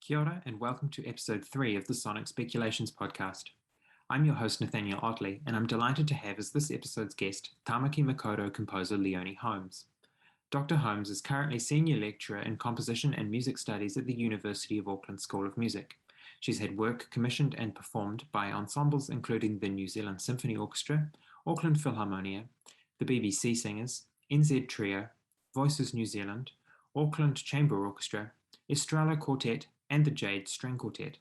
Kia ora and welcome to episode 3 of the Sonic Speculations podcast. I'm your host Nathaniel Otley, and I'm delighted to have as this episode's guest Tamaki Makaurau composer Leonie Holmes. Dr. Holmes is currently Senior Lecturer in Composition and Music Studies at the University of Auckland School of Music. She's had work commissioned and performed by ensembles including the New Zealand Symphony Orchestra, Auckland Philharmonia, the BBC Singers, NZ Trio, Voices New Zealand, Auckland Chamber Orchestra, Estrella Quartet, and the Jade String Quartet.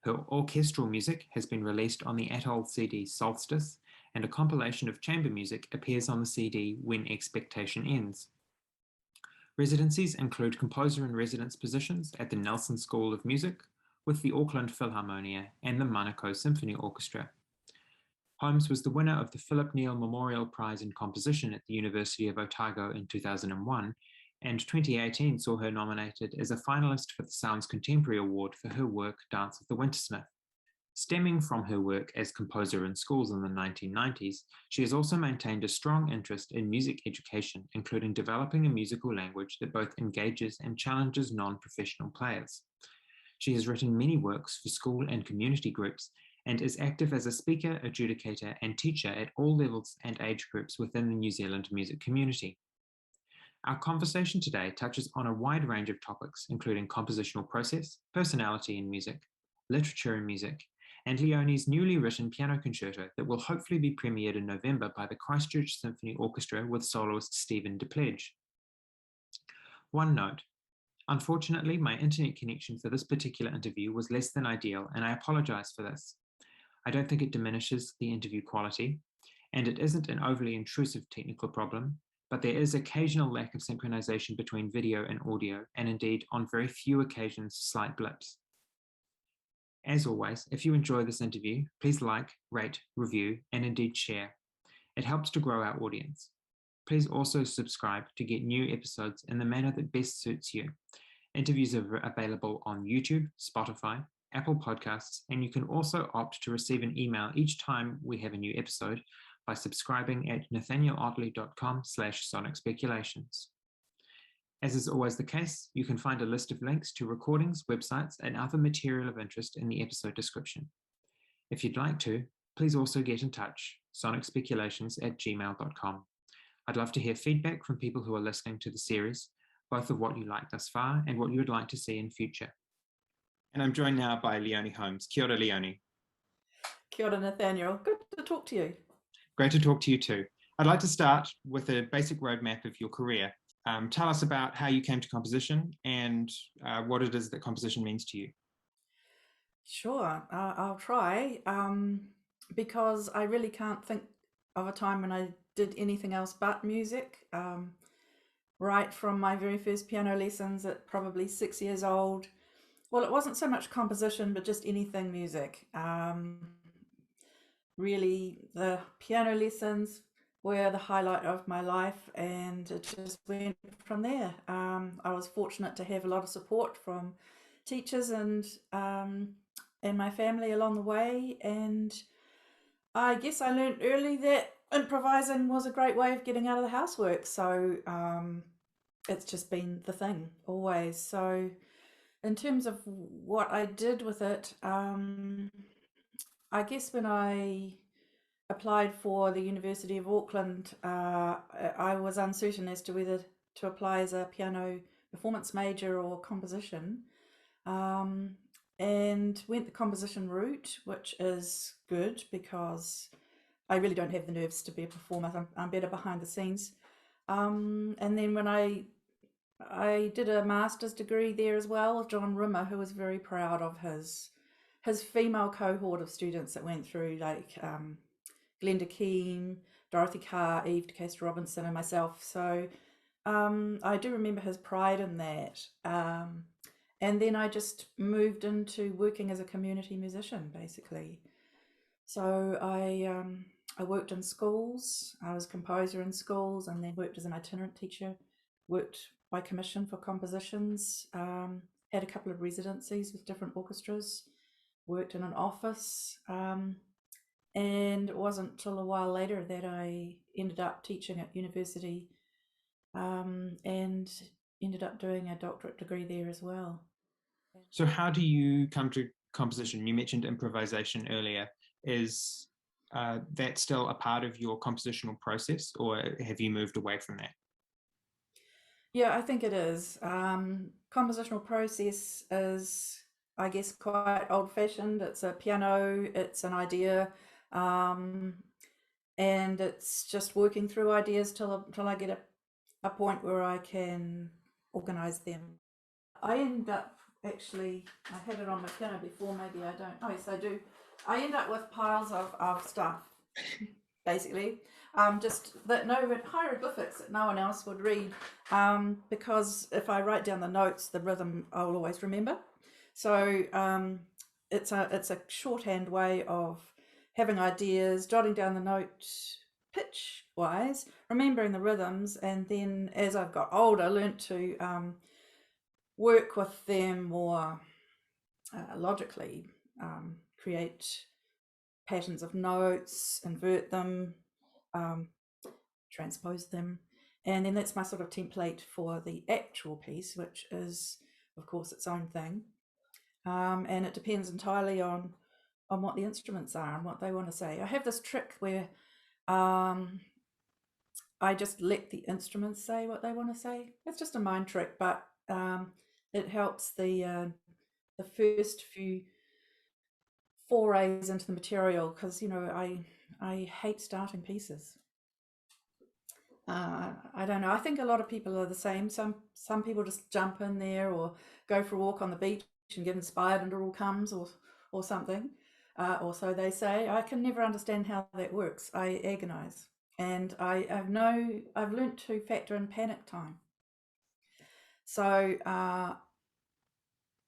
Her orchestral music has been released on the Atoll CD Solstice, and a compilation of chamber music appears on the CD When Expectation Ends. Residencies include composer-in-residence positions at the Nelson School of Music, with the Auckland Philharmonia and the Manukau Symphony Orchestra. Holmes was the winner of the Philip Neal Memorial Prize in Composition at the University of Otago in 2001, and 2018 saw her nominated as a finalist for the Sounds Contemporary Award for her work Dance of the Wintersmith. Stemming from her work as composer in schools in the 1990s, she has also maintained a strong interest in music education, including developing a musical language that both engages and challenges non-professional players. She has written many works for school and community groups and is active as a speaker, adjudicator, and teacher at all levels and age groups within the New Zealand music community. Our conversation today touches on a wide range of topics, including compositional process, personality in music, literature in music, and Leonie's newly written piano concerto that will hopefully be premiered in November by the Christchurch Symphony Orchestra with soloist Stephen DePledge. One note: unfortunately, my internet connection for this particular interview was less than ideal, and I apologize for this. I don't think it diminishes the interview quality, and it isn't an overly intrusive technical problem, but there is occasional lack of synchronization between video and audio, and indeed, on very few occasions, slight blips. As always, if you enjoy this interview, please like, rate, review, and indeed share. It helps to grow our audience. Please also subscribe to get new episodes in the manner that best suits you. Interviews are available on YouTube, Spotify, Apple Podcasts, and you can also opt to receive an email each time we have a new episode by subscribing at nathanielottley.com/sonic speculations. As is always the case, you can find a list of links to recordings, websites, and other material of interest in the episode description. If you'd like to, please also get in touch, sonicspeculations@gmail.com. I'd love to hear feedback from people who are listening to the series, both of what you like thus far and what you would like to see in future. And I'm joined now by Leonie Holmes. Kia ora, Leonie. Kia ora, Nathaniel. Good to talk to you. Great to talk to you too. I'd like to start with a basic roadmap of your career. Tell us about how you came to composition and what it is that composition means to you. Sure, I'll try, because I really can't think of a time when I did anything else but music. Right from my very first piano lessons at probably 6 years old. Well, it wasn't so much composition, but just anything music. Really, the piano lessons were the highlight of my life, and it just went from there. I was fortunate to have a lot of support from teachers and my family along the way, and I guess I learned early that improvising was a great way of getting out of the housework. So it's just been the thing always. So in terms of what I did with it, I guess when I applied for the University of Auckland, I was uncertain as to whether to apply as a piano performance major or composition, and went the composition route, which is good because I really don't have the nerves to be a performer. I'm better behind the scenes. And then when I did a master's degree there as well with John Rimmer, who was very proud of his female cohort of students that went through, like Glenda Keane, Dorothy Carr, Eve DeCastor Robinson, and myself. So I do remember his pride in that. And then I just moved into working as a community musician, basically. So I worked in schools. I was a composer in schools, and then worked as an itinerant teacher, worked by commission for compositions, had a couple of residencies with different orchestras, worked in an office, and it wasn't until a while later that I ended up teaching at university, and ended up doing a doctorate degree there as well. So how do you come to composition? You mentioned improvisation earlier. Is that still a part of your compositional process, or have you moved away from that? Yeah, I think it is. Compositional process is, I guess, quite old-fashioned. It's a piano, it's an idea, um, and it's just working through ideas till I get a point where I can organize them. I end up actually, I had it on my piano before, maybe I don't. Oh, yes, I do. I end up with piles of stuff, basically. Just that hieroglyphics that no one else would read, because if I write down the notes, the rhythm I will always remember. So it's a shorthand way of having ideas, jotting down the note pitch wise, remembering the rhythms, and then as I've got older, learnt to work with them more logically, create patterns of notes, invert them, um, transpose them, and then that's my sort of template for the actual piece, which is, of course, its own thing, and it depends entirely on what the instruments are and what they want to say. I have this trick where I just let the instruments say what they want to say. It's just a mind trick, but it helps the first few forays into the material, because I hate starting pieces. I don't know. I think a lot of people are the same. Some people just jump in there or go for a walk on the beach and get inspired and it all comes, or something. Or so they say. I can never understand how that works. I agonize, and I've learnt to factor in panic time. So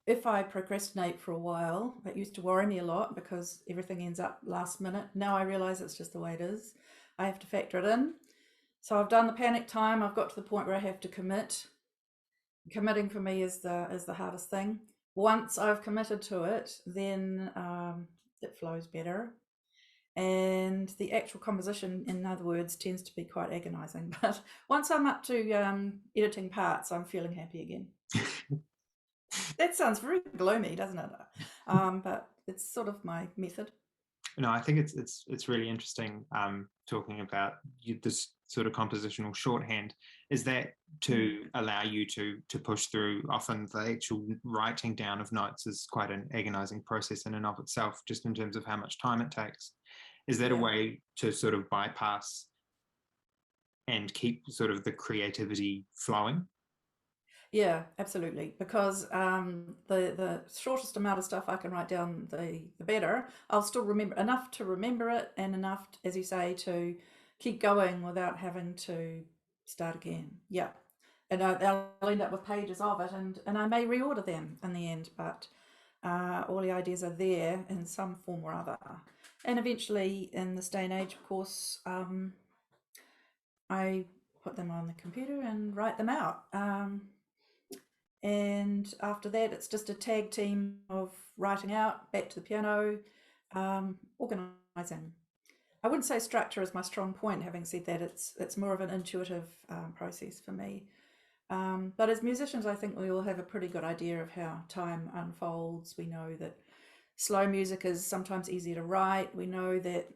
if I procrastinate for a while, that used to worry me a lot because everything ends up last minute. Now I realize it's just the way it is. I have to factor it in. So I've done the panic time. I've got to the point where I have to commit. Committing for me is the hardest thing. Once I've committed to it, then it flows better. And the actual composition, in other words, tends to be quite agonizing. But once I'm up to editing parts, I'm feeling happy again. That sounds very gloomy, doesn't it? But it's sort of my method. No, I think it's really interesting talking about this sort of compositional shorthand. Is that to allow you to push through? Often the actual writing down of notes is quite an agonizing process in and of itself, just in terms of how much time it takes. Is that a way to sort of bypass and keep sort of the creativity flowing? Yeah, absolutely. Because the shortest amount of stuff I can write down, the better. I'll still remember enough to remember it, and enough, as you say, to keep going without having to start again. Yeah, and I'll end up with pages of it, and I may reorder them in the end, but all the ideas are there in some form or other. And eventually, in this day and age, of course, I put them on the computer and write them out. And after that, it's just a tag team of writing out, back to the piano, organising. I wouldn't say structure is my strong point. Having said that, it's more of an intuitive process for me. But as musicians, I think we all have a pretty good idea of how time unfolds. We know that slow music is sometimes easier to write. We know that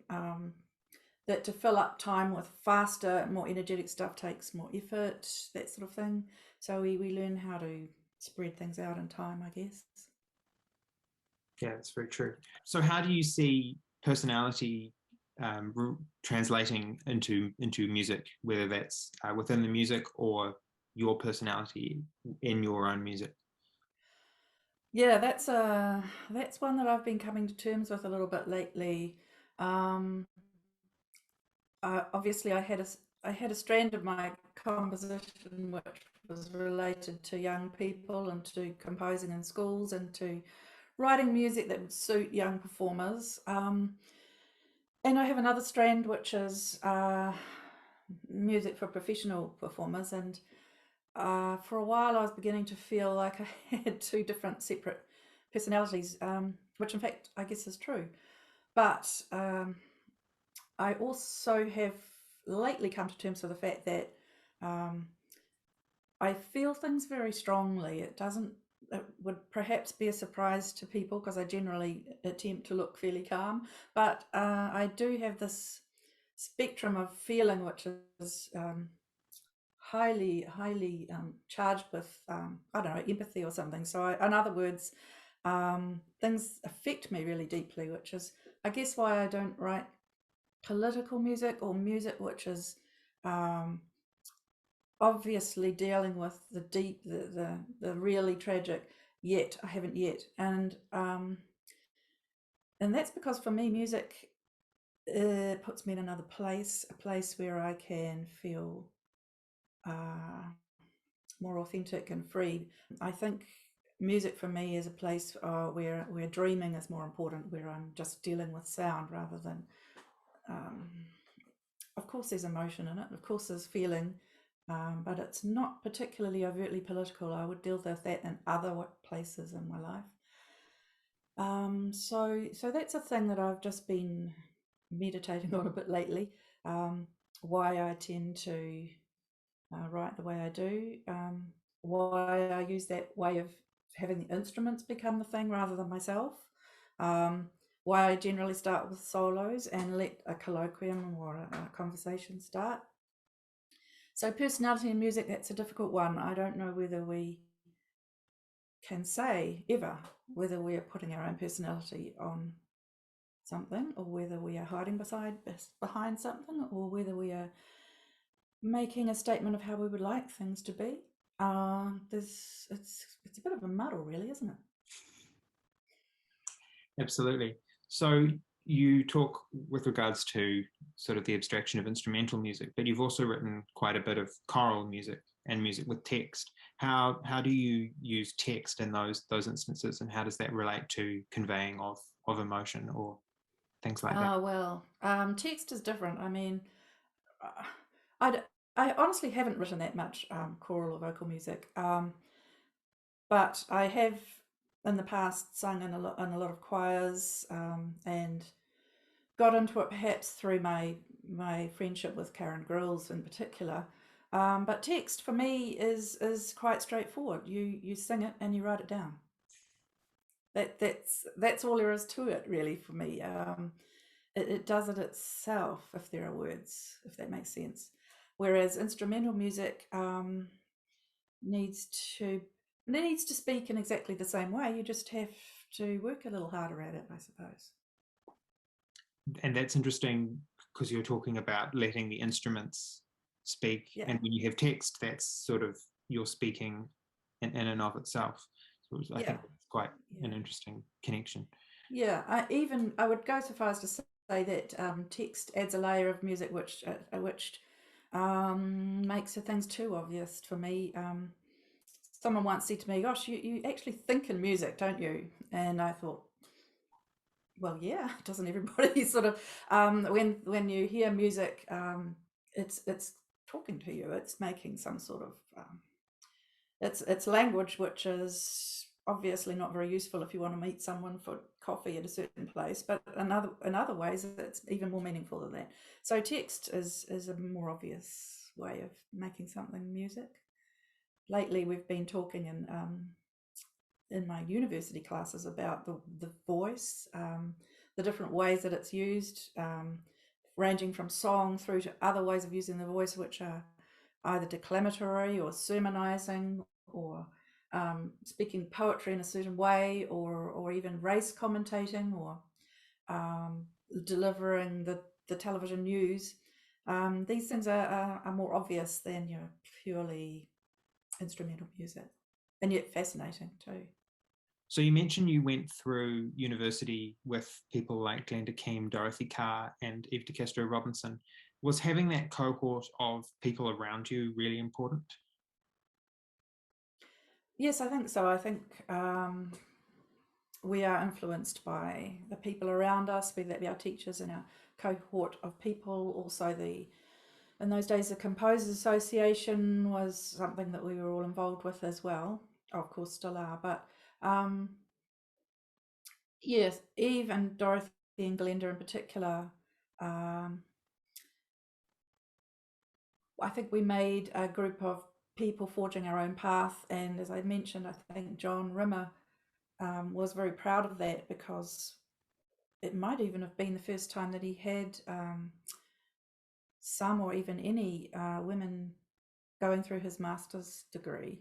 that to fill up time with faster, more energetic stuff takes more effort, that sort of thing. So we learn how to spread things out in time, I guess. Yeah, that's very true. So how do you see personality translating into music, whether that's within the music or your personality in your own music? Yeah, that's one that I've been coming to terms with a little bit lately. Um, Obviously, I had a strand of my composition which was related to young people and to composing in schools and to writing music that would suit young performers. And I have another strand which is music for professional performers. And for a while, I was beginning to feel like I had two different separate personalities, which in fact I guess is true. But I also have lately come to terms with the fact that I feel things very strongly. It doesn't it would perhaps be a surprise to people because I generally attempt to look fairly calm, but I do have this spectrum of feeling which is highly charged with I don't know, empathy or something. So in other words, things affect me really deeply, which is I guess why I don't write political music or music which is um, obviously dealing with the deep, the really tragic. Yet I haven't yet, and that's because for me, music puts me in another place, a place where I can feel uh, more authentic and free. I think music for me is a place where dreaming is more important, where I'm just dealing with sound rather than. Um, of course, there's emotion in it. Of course, there's feeling, but it's not particularly overtly political. I would deal with that in other places in my life. So that's a thing that I've just been meditating on a bit lately. Why I tend to write the way I do. Why I use that way of having the instruments become the thing rather than myself. Um, why I generally start with solos and let a colloquium or a conversation start. So personality in music, that's a difficult one. I don't know whether we can say ever whether we are putting our own personality on something or whether we are hiding behind something or whether we are making a statement of how we would like things to be. It's a bit of a muddle, really, isn't it? Absolutely. So you talk with regards to sort of the abstraction of instrumental music, but you've also written quite a bit of choral music and music with text. How do you use text in those instances, and how does that relate to conveying of emotion or things like that? Well, text is different. I mean, uh, I I honestly haven't written that much choral or vocal music, but I have in the past sung in a lot of choirs and got into it perhaps through my friendship with Karen Grills in particular. But text for me is quite straightforward. You sing it and you write it down. That's all there is to it, really, for me. It does it itself if there are words, if that makes sense. Whereas instrumental music needs to needs to speak in exactly the same way. You just have to work a little harder at it, I suppose. And that's interesting because you're talking about letting the instruments speak, Yeah, and when you have text, that's sort of you're speaking in and of itself. So I yeah, think it's quite yeah. an interesting connection. Yeah, I would go so far as to say that text adds a layer of music which makes the things too obvious for me. Someone once said to me, "Gosh, you actually think in music, don't you?" And I thought, well, yeah, doesn't everybody sort of when you hear music, it's talking to you. It's making some sort of it's language which is obviously not very useful if you want to meet someone for coffee at a certain place, but in other ways it's even more meaningful than that. So text is a more obvious way of making something music. Lately we've been talking in my university classes about the voice, the different ways that it's used, ranging from song through to other ways of using the voice, which are either declamatory or sermonizing or speaking poetry in a certain way, or even race commentating or um, delivering the television news. These things are more obvious than your purely instrumental music, and yet fascinating too. So you mentioned you went through university with people like Glenda Keam, Dorothy Carr, and Eve de Castro Robinson. Was having that cohort of people around you really important? Yes, I think so. I think we are influenced by the people around us, whether that be our teachers and our cohort of people. Also, in those days, the Composers Association was something that we were all involved with as well. Of course, still are. But yes, Eve and Dorothy and Glenda in particular. Um, I think we made a group of people forging our own path. And as I mentioned, I think John Rimmer was very proud of that, because it might even have been the first time that he had some or even any women going through his master's degree.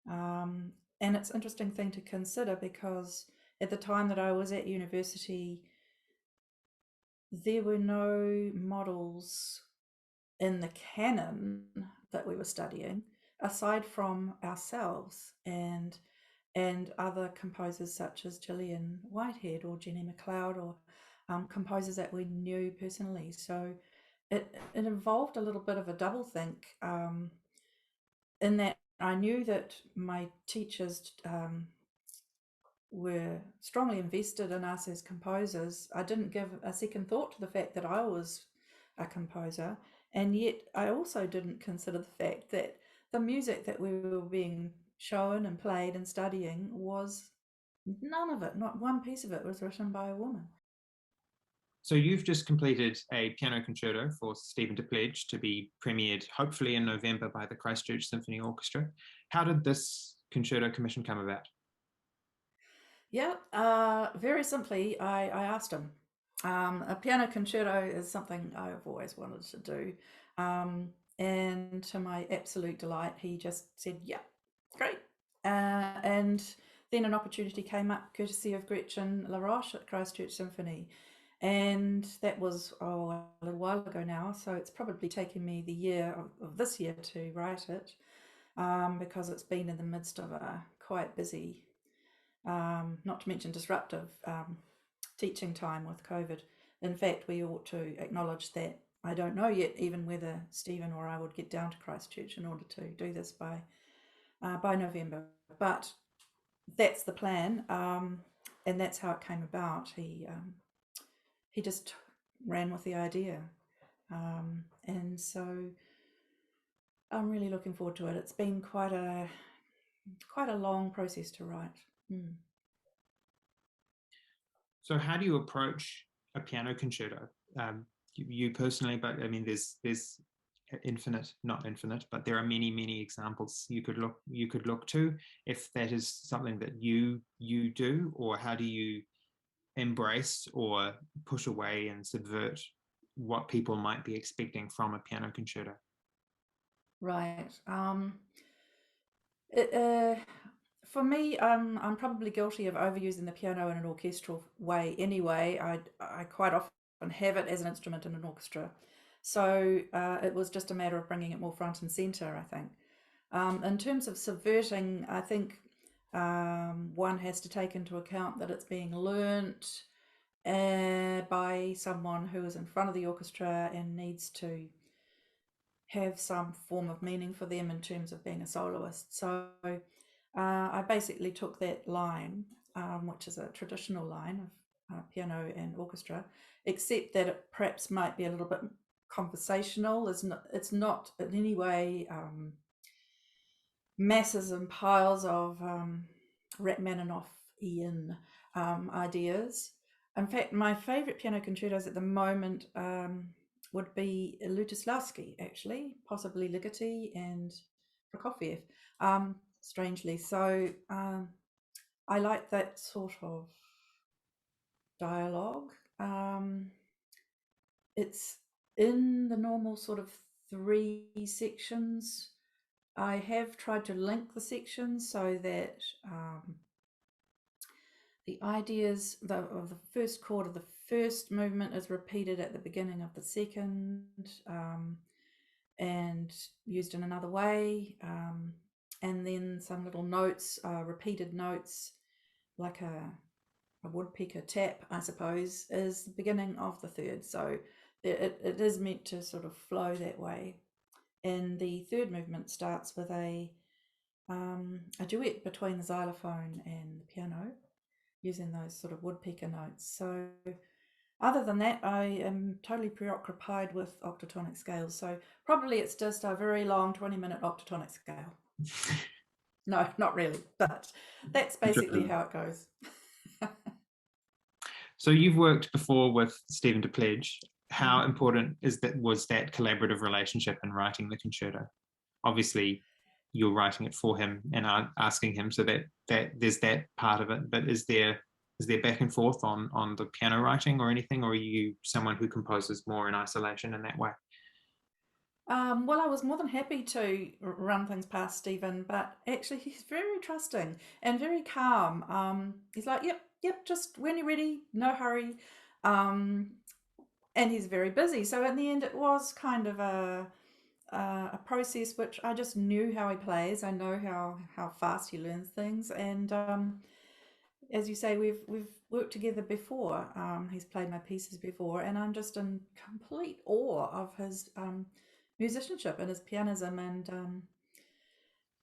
And it's an interesting thing to consider, because at the time that I was at university, there were no models in the canon that we were studying aside from ourselves and other composers such as Gillian Whitehead or Jenny MacLeod, or composers that we knew personally. So it involved a little bit of a doublethink, in that I knew that my teachers were strongly invested in us as composers. I didn't give a second thought to the fact that I was a composer, and yet I also didn't consider the fact that the music that we were being shown and played and studying was none of it, not one piece of it, was written by a woman. So you've just completed a piano concerto for Stephen Depledge to be premiered hopefully in November by the Christchurch Symphony Orchestra. How did this concerto commission come about? Yeah, very simply, I asked him. A piano concerto is something I've always wanted to do. And to my absolute delight, he just said, yeah, great. And then an opportunity came up courtesy of Gretchen LaRoche at Christchurch Symphony. And that was a little while ago now, so it's probably taken me the year of this year to write it, because it's been in the midst of a quite busy, not to mention disruptive, teaching time with COVID. In fact, we ought to acknowledge that I don't know yet even whether Stephen or I would get down to Christchurch in order to do this by November, but that's the plan, and that's how it came about. He just ran with the idea, and so I'm really looking forward to it. It's been quite a long process to write. So how do you approach a piano concerto? You personally, but I mean, there's not infinite, but there are many examples you could look to if that is something that you do, or how do you embrace or push away and subvert what people might be expecting from a piano concerto? Right. For me, I'm probably guilty of overusing the piano in an orchestral way anyway. I quite often have it as an instrument in an orchestra. So it was just a matter of bringing it more front and center, I think. In terms of subverting, I think one has to take into account that it's being learnt by someone who is in front of the orchestra and needs to have some form of meaning for them in terms of being a soloist. So I basically took that line, which is a traditional line of piano and orchestra, except that it perhaps might be a little bit conversational. It's not in any way masses and piles of Rachmaninoff-ian ideas. In fact, my favourite piano concertos at the moment would be Lutoslawski, actually, possibly Ligeti and Prokofiev, strangely. So I like that sort of dialogue. It's in the normal sort of 3 sections. I have tried to link the sections so that the ideas of the first chord of the first movement is repeated at the beginning of the second, and used in another way, and then some little notes, repeated notes, like a woodpecker tap, I suppose, is the beginning of the third. So it is meant to sort of flow that way. And the third movement starts with a duet between the xylophone and the piano, using those sort of woodpecker notes. So other than that, I am totally preoccupied with octatonic scales. So probably it's just a very long 20-minute octatonic scale. No, not really, but that's basically how it goes. So you've worked before with Stephen Depledge. How important was that collaborative relationship in writing the concerto? Obviously, you're writing it for him and asking him, so that there's that part of it. But is there back and forth on the piano writing or anything, or are you someone who composes more in isolation in that way? Well, I was more than happy to run things past Stephen, but actually he's very trusting and very calm. He's like, yep, just when you're ready, no hurry. Um, and he's very busy. So in the end, it was kind of a process which I just knew how he plays. I know how fast he learns things, and as you say, we've worked together before. He's played my pieces before, and I'm just in complete awe of his musicianship and his pianism, and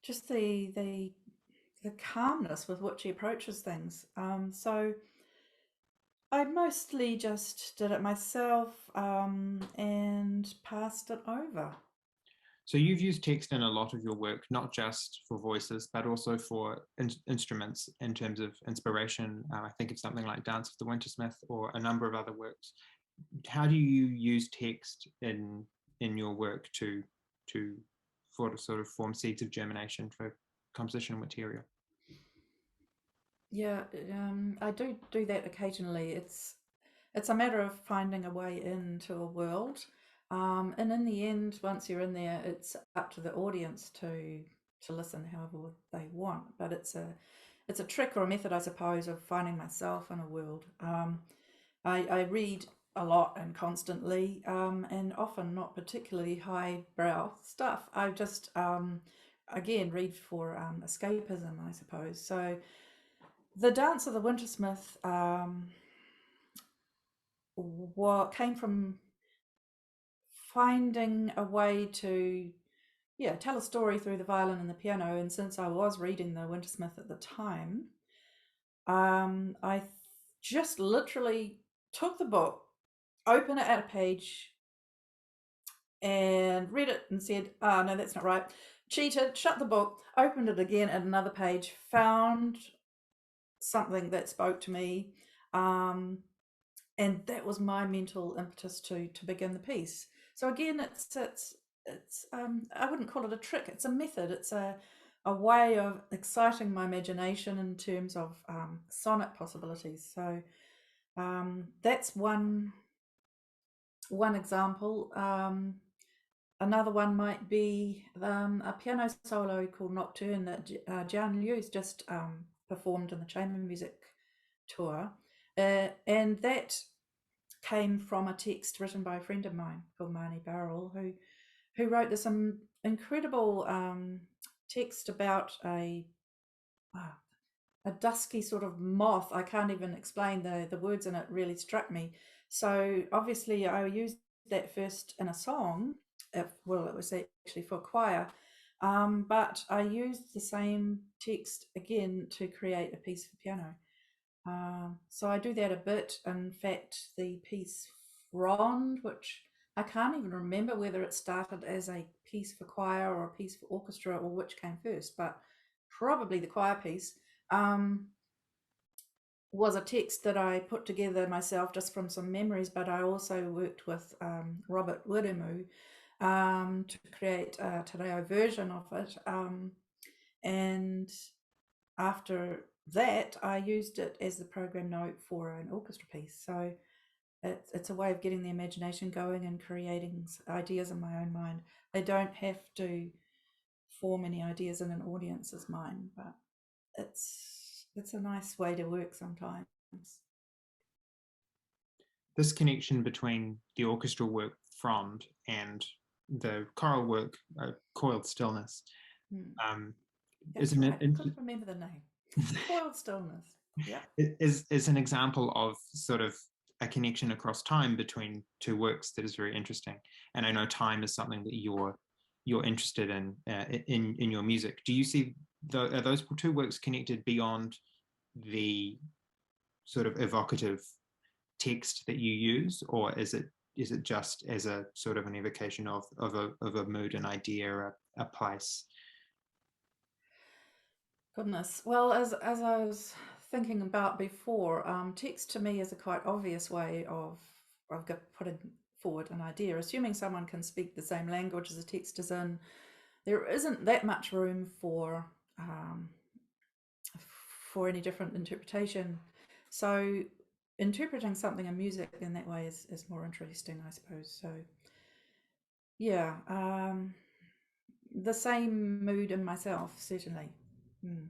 just the calmness with which he approaches things. So I mostly just did it myself and passed it over. So you've used text in a lot of your work, not just for voices, but also for instruments in terms of inspiration. I think of something like Dance of the Wintersmith or a number of other works. How do you use text in your work to sort of form seeds of germination for compositional material? Yeah, I do that occasionally. It's a matter of finding a way into a world, and in the end, once you're in there, it's up to the audience to listen however they want. But it's a trick or a method, I suppose, of finding myself in a world. I read a lot and constantly, and often not particularly highbrow stuff. I just again read for escapism, I suppose. So the Dance of the Wintersmith what came from finding a way to tell a story through the violin and the piano. And since I was reading the Wintersmith at the time, I just literally took the book, opened it at a page, and read it and said, "Ah, no, that's not right." Cheated, shut the book, opened it again at another page, found something that spoke to me, and that was my mental impetus to begin the piece. So again, it's I wouldn't call it a trick. It's a method. It's a way of exciting my imagination in terms of sonnet possibilities. So that's one example. Another one might be a piano solo called Nocturne that Jian Liu's just performed in the chamber music tour. And that came from a text written by a friend of mine called Marnie Barrell, who wrote this incredible text about a dusky sort of moth. I can't even explain the words in it. Really struck me. So obviously I used that first in a song. Well, it was actually for choir, but I used the same text again to create a piece for piano. So I do that a bit. In fact, the piece Frond, which I can't even remember whether it started as a piece for choir or a piece for orchestra or which came first, but probably the choir piece, was a text that I put together myself just from some memories, but I also worked with Robert Wiremu to create a te reo version of it. And after that, I used it as the program note for an orchestra piece. So it's a way of getting the imagination going and creating ideas in my own mind. I don't have to form any ideas in an audience's mind, but it's a nice way to work sometimes. This connection between the orchestral work Frond and the choral work Coiled Stillness That's right. I couldn't remember the name. Coiled Stillness. Yeah. Is an example of sort of a connection across time between two works that is very interesting. And I know time is something that you're interested in your music. Do you see are those two works connected beyond the sort of evocative text that you use, or is it just as a sort of an evocation of a mood, an idea, a place? Goodness. Well, as I was thinking about before, text to me is a quite obvious way of putting forward an idea. Assuming someone can speak the same language as the text is in, there isn't that much room for any different interpretation. So interpreting something in music in that way is more interesting, I suppose. So yeah, the same mood in myself, certainly. Mm.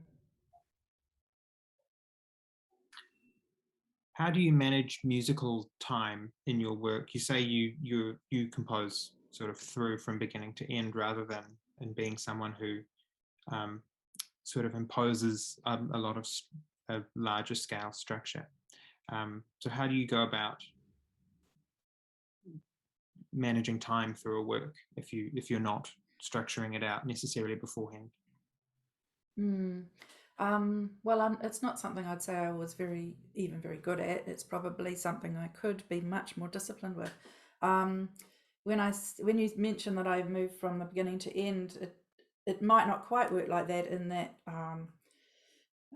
How do you manage musical time in your work? You say you compose sort of through from beginning to end rather than in being someone who um, sort of imposes a lot of a larger scale structure. So how do you go about managing time through a work if you're not structuring it out necessarily beforehand? Mm. Well, it's not something I'd say I was very good at. It's probably something I could be much more disciplined with. Um, when you mentioned that I moved from the beginning to end, it might not quite work like that in that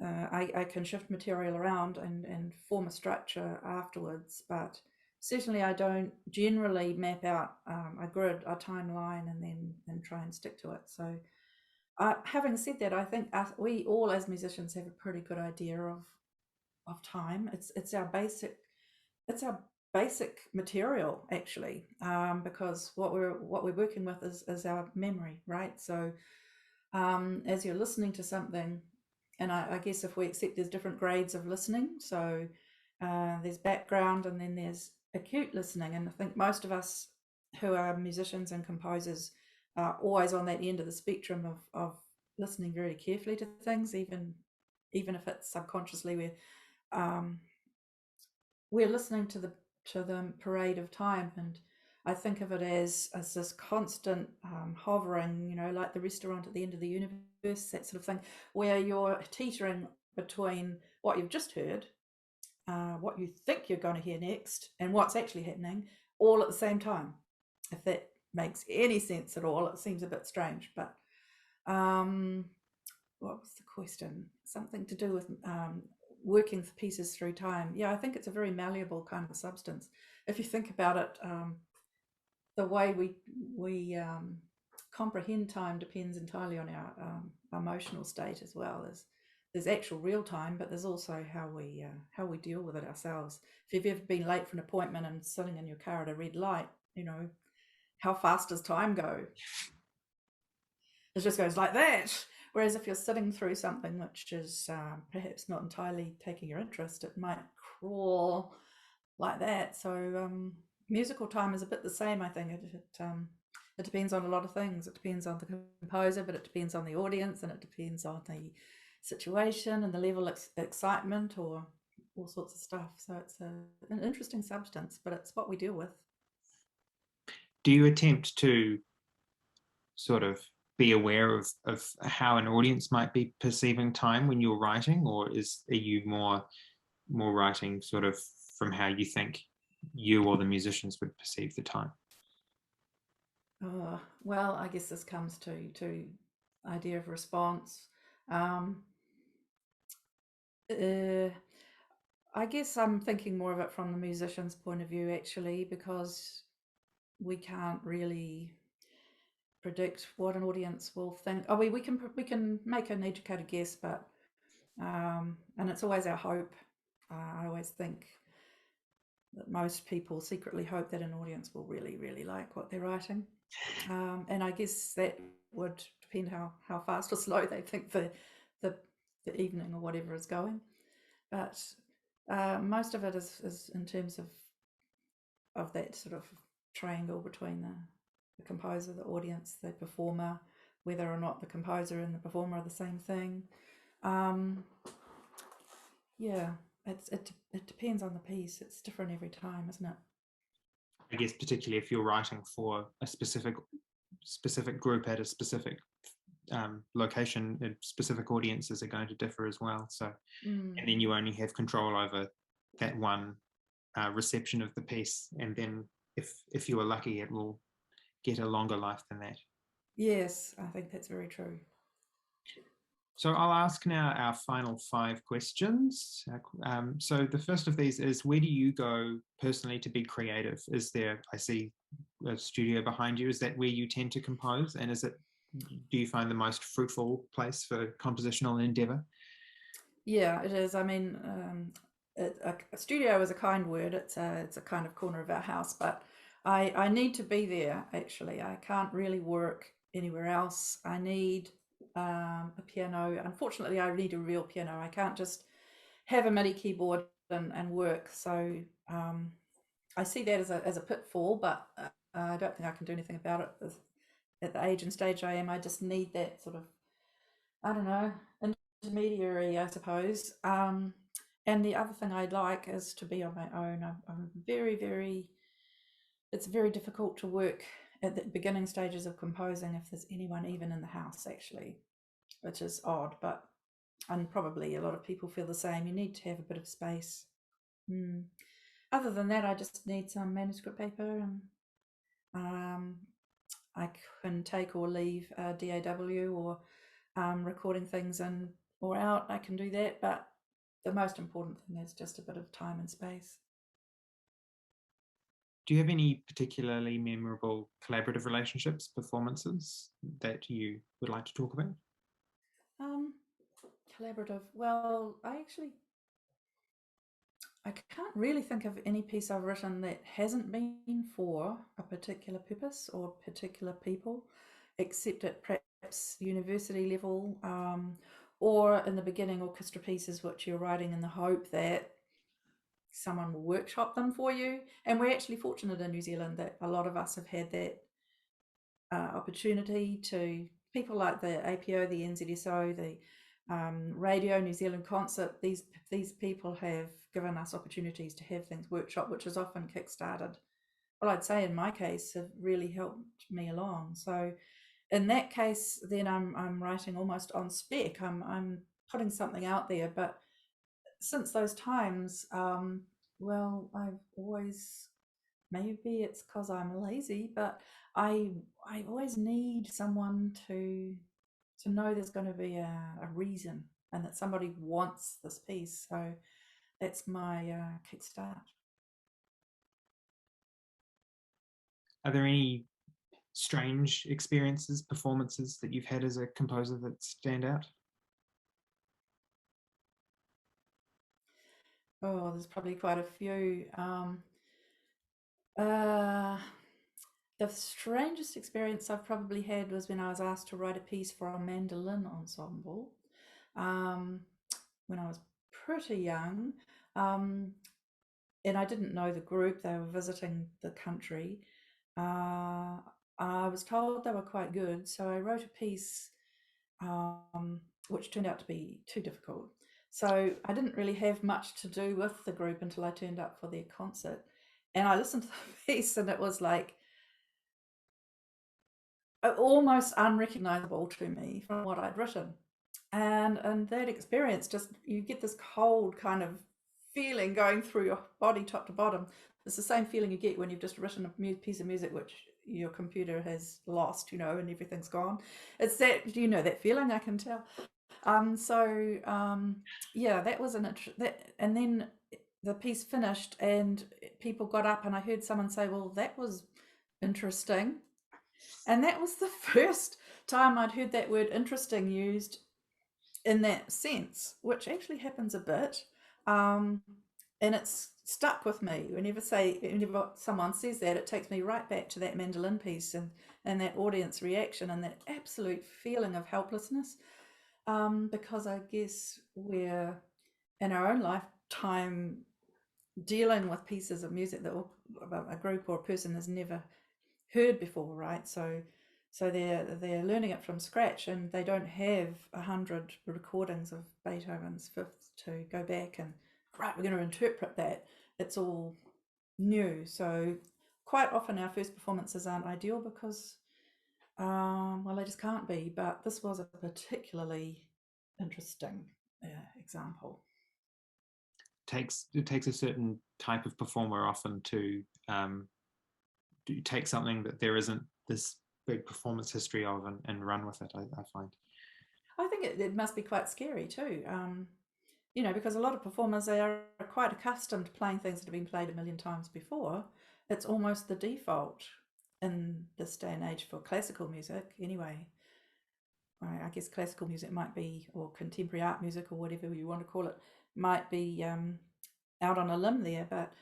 I can shift material around and form a structure afterwards, but certainly I don't generally map out a grid, a timeline, and then try and stick to it. So having said that, I think we all as musicians have a pretty good idea of time. It's our basic material actually, because what we're working with is our memory, right? So as you're listening to something, and I guess if we accept there's different grades of listening, so there's background and then there's acute listening, and I think most of us who are musicians and composers are always on that end of the spectrum of listening very carefully to things, even if it's subconsciously we're listening to the parade of time. And I think of it as this constant hovering, like the restaurant at the end of the universe, that sort of thing, where you're teetering between what you've just heard, what you think you're going to hear next, and what's actually happening all at the same time. If that makes any sense at all, it seems a bit strange, but what was the question? Something to do with working pieces through time. Yeah, I think it's a very malleable kind of substance. If you think about it, the way we comprehend time depends entirely on our emotional state as well. There's actual real time, but there's also how we deal with it ourselves. If you've ever been late for an appointment and sitting in your car at a red light, how fast does time go? It just goes like that. Whereas if you're sitting through something which is perhaps not entirely taking your interest, it might crawl like that. So musical time is a bit the same, I think. It depends on a lot of things. It depends on the composer, but it depends on the audience, and it depends on the situation and the level of excitement, or all sorts of stuff. So it's an interesting substance, but it's what we deal with. Do you attempt to sort of be aware of how an audience might be perceiving time when you're writing, or are you more writing sort of from how you think you or the musicians would perceive the time? Well, I guess this comes to idea of response. I guess I'm thinking more of it from the musician's point of view, actually, because we can't really predict what an audience will think. Oh, we can make an educated guess, but and it's always our hope. I always think that most people secretly hope that an audience will really, really like what they're writing. And I guess that would depend how fast or slow they think the evening or whatever is going. But most of it is in terms of that sort of triangle between the composer, the audience, the performer, whether or not the composer and the performer are the same thing. Yeah, it depends on the piece. It's different every time, isn't it? I guess particularly if you're writing for a specific group at a specific location, specific audiences are going to differ as well. So, and then you only have control over that one reception of the piece, and then if you are lucky, it will get a longer life than that. Yes, I think that's very true. So I'll ask now our final 5 questions. So the first of these is, where do you go personally to be creative? Is there, I see a studio behind you, is that where you tend to compose? And is it do you find the most fruitful place for compositional endeavour? Yeah, it is. I mean, a studio is a kind word. It's a kind of corner of our house, but I need to be there. Actually, I can't really work anywhere else. I need a piano. Unfortunately, I need a real piano. I can't just have a MIDI keyboard and work. So I see that as a pitfall, but I don't think I can do anything about it. At the age and stage I am, I just need that sort of, I don't know, intermediary, I suppose. And the other thing I'd like is to be on my own. I'm very, very, it's very difficult to work at the beginning stages of composing if there's anyone even in the house, actually, which is odd, but, and probably a lot of people feel the same. You need to have a bit of space. Other than that, I just need some manuscript paper, and I can take or leave DAW or recording things in or out. I can do that, but the most important thing is just a bit of time and space. Do you have any particularly memorable collaborative relationships, performances that you would like to talk about? Collaborative. Well, I can't really think of any piece I've written that hasn't been for a particular purpose or particular people, except at perhaps university level, or in the beginning orchestra pieces, which you're writing in the hope that someone will workshop them for you. And we're actually fortunate in New Zealand that a lot of us have had that opportunity to, people like the APO, the NZSO, the Radio New Zealand Concert, these people have given us opportunities to have things workshop, which is often kickstarted. Well, I'd say in my case have really helped me along. So in that case, then I'm writing almost on spec. I'm putting something out there, but since those times, well, I've always, maybe it's because I'm lazy, but I always need someone to know there's going to be a reason and that somebody wants this piece. So that's my kickstart. Are there any strange experiences, performances that you've had as a composer that stand out? Oh, there's probably quite a few. Uh, the strangest experience I've probably had was when I was asked to write a piece for a mandolin ensemble when I was pretty young. And I didn't know the group, they were visiting the country. I was told they were quite good, so I wrote a piece which turned out to be too difficult. So I didn't really have much to do with the group until I turned up for their concert. And I listened to the piece and it was like almost unrecognizable to me from what I'd written. And that experience, just you get this cold kind of feeling going through your body top to bottom. It's the same feeling you get when you've just written a piece of music which your computer has lost, and everything's gone. It's that, that feeling, I can tell. Yeah, that was and then the piece finished and people got up and I heard someone say, well, that was interesting. And that was the first time I'd heard that word interesting used in that sense, which actually happens a bit. And it's stuck with me. Whenever someone says that, it takes me right back to that mandolin piece and that audience reaction and that absolute feeling of helplessness. Because I guess we're in our own lifetime dealing with pieces of music that a group or a person has never heard before, right? So they're learning it from scratch, and they don't have 100 recordings of Beethoven's Fifth to go back and right, we're going to interpret that. It's all new. So quite often our first performances aren't ideal because, well, they just can't be. But this was a particularly interesting example. It takes a certain type of performer often to take something that there isn't this big performance history of and run with it. I find. I think it must be quite scary too. Because a lot of performers, they are quite accustomed to playing things that have been played a million times before. It's almost the default in this day and age for classical music anyway. I guess classical music might be, or contemporary art music, or whatever you want to call it, might be out on a limb there, but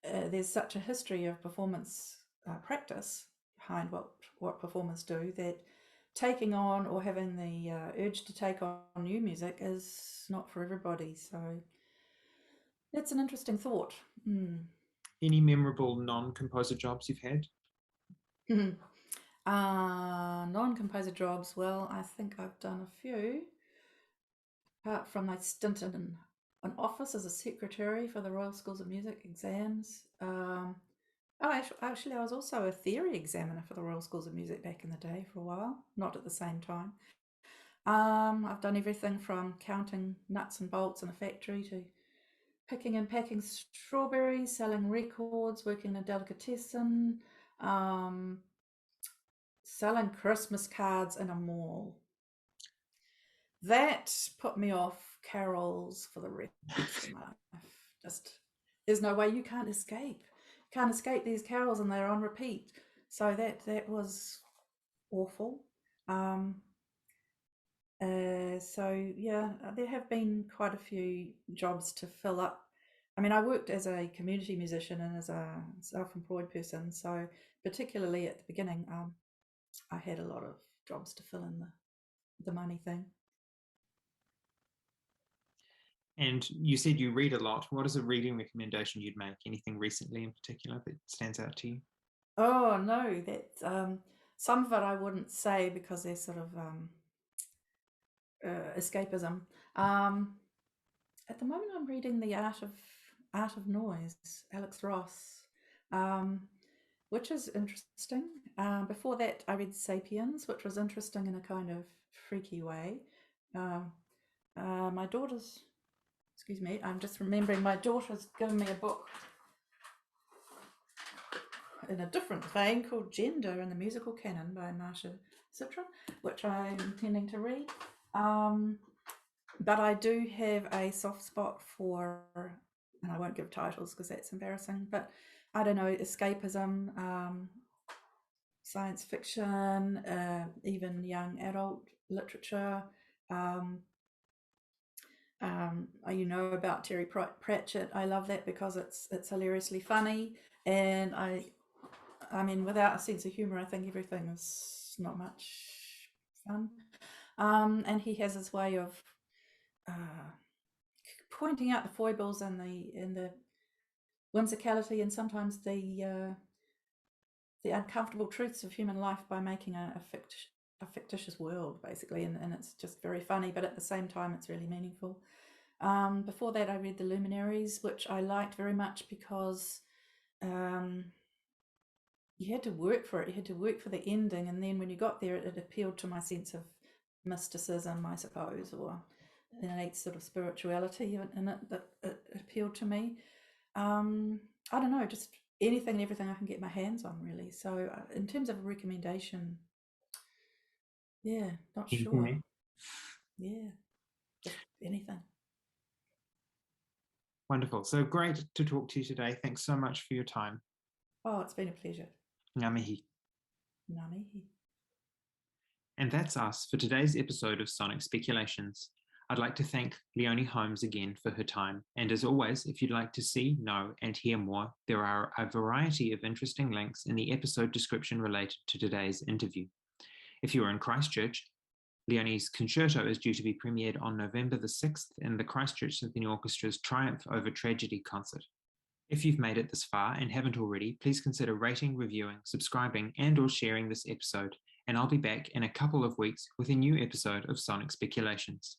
there's such a history of performance practice behind what performers do that taking on or having the urge to take on new music is not for everybody. So it's an interesting thought. Any memorable non-composer jobs you've had? Non-composer jobs, well, I think I've done a few. Apart from my stint in an office as a secretary for the Royal Schools of Music exams. Actually, I was also a theory examiner for the Royal Schools of Music back in the day for a while, not at the same time. I've done everything from counting nuts and bolts in a factory to picking and packing strawberries, selling records, working in a delicatessen, selling Christmas cards in a mall. That put me off carols for the rest of my life. Just, there's no way you can't escape. You can't escape these carols, and they're on repeat. So that was awful. So yeah, there have been quite a few jobs to fill up. I mean, I worked as a community musician and as a self-employed person. So particularly at the beginning, I had a lot of jobs to fill in the money thing. And you said you read a lot. What is a reading recommendation you'd make? Anything recently in particular that stands out to you? Oh no, that some of it I wouldn't say because they're sort of escapism. At the moment, I'm reading The Art of Noise, Alex Ross, which is interesting. Before that, I read *Sapiens*, which was interesting in a kind of freaky way. My daughter's, excuse me, I'm just remembering my daughter's given me a book in a different vein called *Gender in the Musical Canon* by Marcia Citron, which I'm intending to read. But I do have a soft spot for, and I won't give titles because that's embarrassing, but I don't know, escapism, science fiction, even young adult literature. You know about Terry Pratchett. I love that because it's hilariously funny, and I mean, without a sense of humor, I think everything is not much fun. And he has his way of pointing out the foibles and the whimsicality and sometimes the uncomfortable truths of human life by making a fictitious world, basically, and it's just very funny, but at the same time it's really meaningful. Before that, I read The Luminaries, which I liked very much because you had to work for it. You had to work for the ending, and then when you got there, it appealed to my sense of mysticism, I suppose, or innate sort of spirituality in it that it appealed to me. I don't know, just anything and everything I can get my hands on, really. So in terms of a recommendation, yeah, not sure. Yeah, just anything. Wonderful. So great to talk to you today. Thanks so much for your time. Oh, it's been a pleasure. Ngā mihi. Ngā mihi. And that's us for today's episode of Sonic Speculations. I'd like to thank Leonie Holmes again for her time. And as always, if you'd like to see, know, and hear more, there are a variety of interesting links in the episode description related to today's interview. If you're in Christchurch, Leonie's Concerto is due to be premiered on November the 6th in the Christchurch Symphony Orchestra's Triumph Over Tragedy concert. If you've made it this far and haven't already, please consider rating, reviewing, subscribing, and/or sharing this episode, and I'll be back in a couple of weeks with a new episode of Sonic Speculations.